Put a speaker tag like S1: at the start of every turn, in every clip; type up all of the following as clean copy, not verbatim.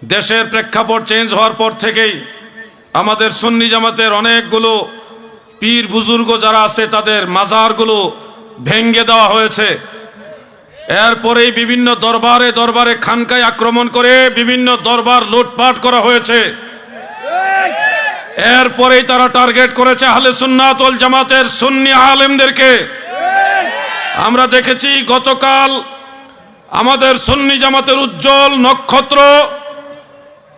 S1: দেশের প্রেক্ষাপট চেঞ্জ হওয়ার পর থেকেই আমাদের সুন্নি জামাতের অনেকগুলো পীর বুজুর্গ যারা আছে তাদের মাজারগুলো ভেঙ্গে দেওয়া হয়েছে। এরপরেই বিভিন্ন দরবারে দরবারে খানকায় আক্রমণ করে বিভিন্ন দরবার লুটপাট করা হয়েছে। এরপরেই তারা টার্গেট করেছে আহলে সুন্নাত ওয়াল জামাতের সুন্নি আলেমদেরকে। আমরা দেখেছি গতকাল আমাদের সুন্নি জামাতের উজ্জ্বল নক্ষত্র,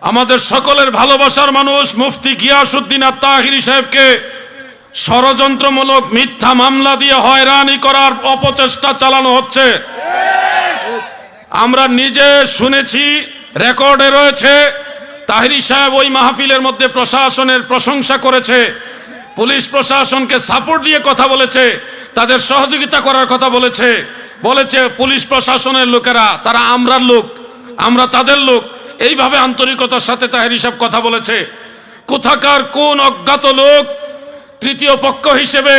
S1: আমাদের সকলের ভালোবাসার মানুষ মুফতি গিয়াসউদ্দিন আত-তাহিরি সাহেবকে ষড়যন্ত্রমূলক মিথ্যা মামলা দিয়ে হয়রানি করার অপচেষ্টা চালানো হচ্ছে। আমরা নিজে শুনেছি, রেকর্ডে রয়েছে, তাহিরি সাহেব ওই মাহফিলের মধ্যে প্রশাসনের প্রশংসা করেছে, পুলিশ প্রশাসনকে সাপোর্ট দিয়ে কথা বলেছে, তাদের সহযোগিতা করার কথা বলেছে। পুলিশ প্রশাসনের লোকেরা তারা আমরার লোক, আমরা তাদের লোক, এইভাবে আন্তরিকতার সাথে তাহিরি সাহেব কথা বলেছে। কোথাকার কোন অজ্ঞাত লোক তৃতীয় পক্ষ হিসেবে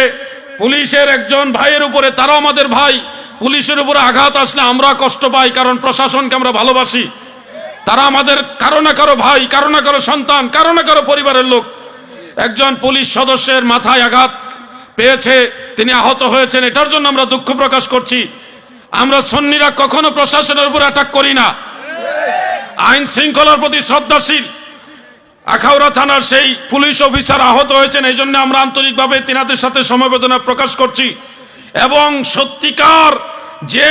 S1: পুলিশের একজন ভাইয়ের উপরে, তারাও আমাদের ভাই, পুলিশের উপরে আঘাত আসলে আমরা কষ্ট পাই, কারণ প্রশাসনকে আমরা ভালোবাসি। তারা আমাদের কারো না কারো ভাই, কারো না কারো সন্তান, কারো না কারো পরিবারের লোক। একজন পুলিশ সদস্যের মাথায় আঘাত পেয়েছে, তিনি আহত হয়েছেন, এটার জন্য আমরা দুঃখ প্রকাশ করছি। আমরা সুন্নিরা কখনো প্রশাসনের উপর অ্যাটাক করি না, আইন শৃঙ্খলার প্রতি শ্রদ্ধাশীল। আখাউড়া থানার সেই পুলিশ অফিসার আহত হয়েছেন, এই জন্য আমরা আন্তরিকভাবে তিনাদের সাথে সমবেদনা প্রকাশ করছি। এবং সত্যিকার যে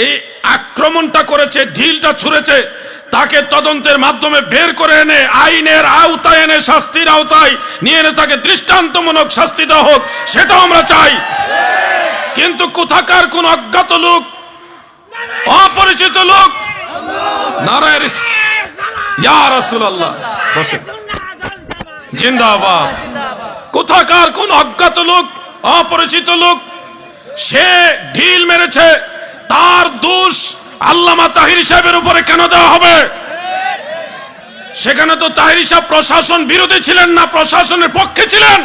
S1: এই আক্রমণটা করেছে, ঢিলটা ছুঁড়েছে, তাকে তদন্তের মাধ্যমে বের করে এনে আইনের আওতায় এনে শাস্তির আওতায় নিয়ে এনে তাকে দৃষ্টান্তমূলক শাস্তি দেওয়া হোক, সেটাও আমরা চাই। কিন্তু কোথাকার কোন অজ্ঞাত লোক, অপরিচিত লোক, নারায়ের ইয়া রাসূলুল্লাহ জিন্দাবাদ, কোথাকার কোন অজ্ঞাত লোক, অপরিচিত লোক, সে ঢিল মেরেছে, তার দোষ আল্লামা তাহিরি সাহেবের উপরে কেন দেওয়া হবে? সেখানে তো তাহিরি সাহেব প্রশাসন বিরোধী ছিলেন না, প্রশাসনের পক্ষে ছিলেন।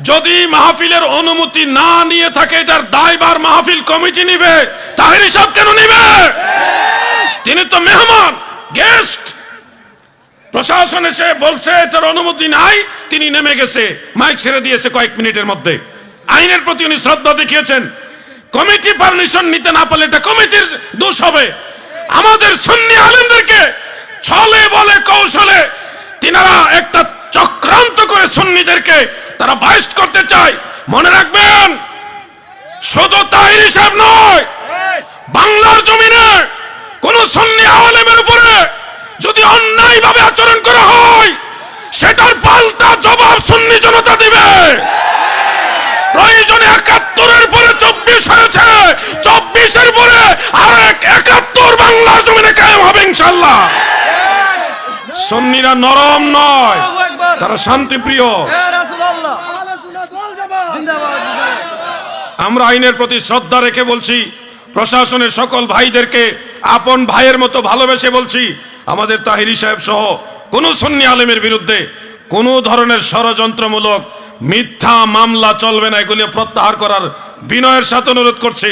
S1: যদি মাহফিলের অনুমতি না নিয়ে থাকে, এটার দায়ভার মাহফিল কমিটি নিবে, তাহিরি সাহেব কেন নিবে? তিনি তো মেহমান, গেস্ট। প্রশাসন এসে বলছে এটার অনুমতি নাই, তিনি নেমে গেছে, মাইক ছেড়ে দিয়েছে কয়েক মিনিটের মধ্যে। আইনের প্রতি উনি শ্রদ্ধা দেখিয়েছেন। কমিটি পারমিশন নিতে না পারলে এটা কমিটির দোষ হবে। আমাদের সুন্নি আলেমদেরকে ছলে বলে কৌশলে তিনারা একটা চক্রান্ত করে সুন্নিদেরকে তারা বাইস্ট করতে চায়। মনে রাখবেন, শুধু তাহিরি সাহেব নয়, বাংলার জমিনে কোন সুন্নি আলেমের উপরে যদি অন্যায়ভাবে আচরণ করা হয়, সেটার পাল্টা জবাব সুন্নি জনতা দিবে। প্রয়োজনে ৭১-এর পরে ২৪ হয়েছে, ২৪-এর পরে আরেক ৭১ বাংলার জমিনে কায়েম হবে ইনশাআল্লাহ। সুন্নিরা নরম নয়, তারা শান্তিপ্রিয়। আমরা আইনের প্রতি শ্রদ্ধা রেখে বলছি, প্রশাসনের সকল ভাইদেরকে আপন ভাইয়ের মতো ভালোবেসে বলছি, আমাদের তাহিরি সাহেব সহ কোন সুন্নি আলেমের বিরুদ্ধে কোন ধরনের ষড়যন্ত্রমূলক মিথ্যা মামলা চলবে না, এগুলি প্রত্যাহার করার বিনয়ের সাথে অনুরোধ করছি।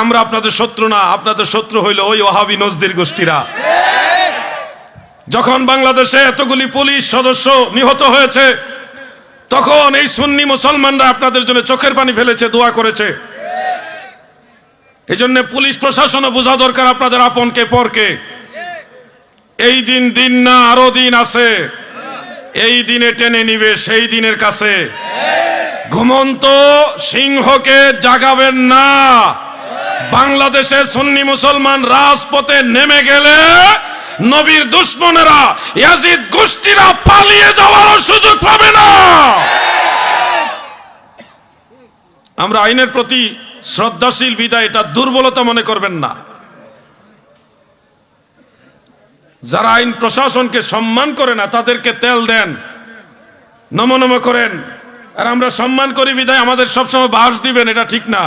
S1: আমরা আপনাদের শত্রু না, আপনাদের শত্রু হইল ওই ওয়াহাবি নজদির গোষ্ঠীরা। যখন বাংলাদেশে এতগুলি পুলিশ সদস্য নিহত হয়েছে, তখন এই সুন্নি মুসলমানরা আপনাদের জন্য চোখের পানি ফেলেছে, দোয়া করেছে। এই জন্য পুলিশ প্রশাসনও বোঝা দরকার আপনাদের আপনকে পরকে। এই দিন দিন না, আরো দিন আছে, এই দিনে টেনে নিবে সেই দিনের কাছে। ঘুমন্ত সিংহকে জাগাবেন না। বাংলাদেশে সুন্নি মুসলমান রাজপথে নেমে গেলে নবীর দুশমনেরা, ইয়াজিদ গোষ্ঠীরা পালিয়ে যাওয়ার সুযোগ পাবে না। আমরা আইনের প্রতি শ্রদ্ধাশীল বিদায় এটা দুর্বলতা মনে করবেন না। যারা আইন প্রশাসনকে সম্মান করে না, তাদেরকে তেল দেন, নম নম করেন। আর আমরা সম্মান করি বিদায় আমাদের সবসময় বাস দিবেন, এটা ঠিক না।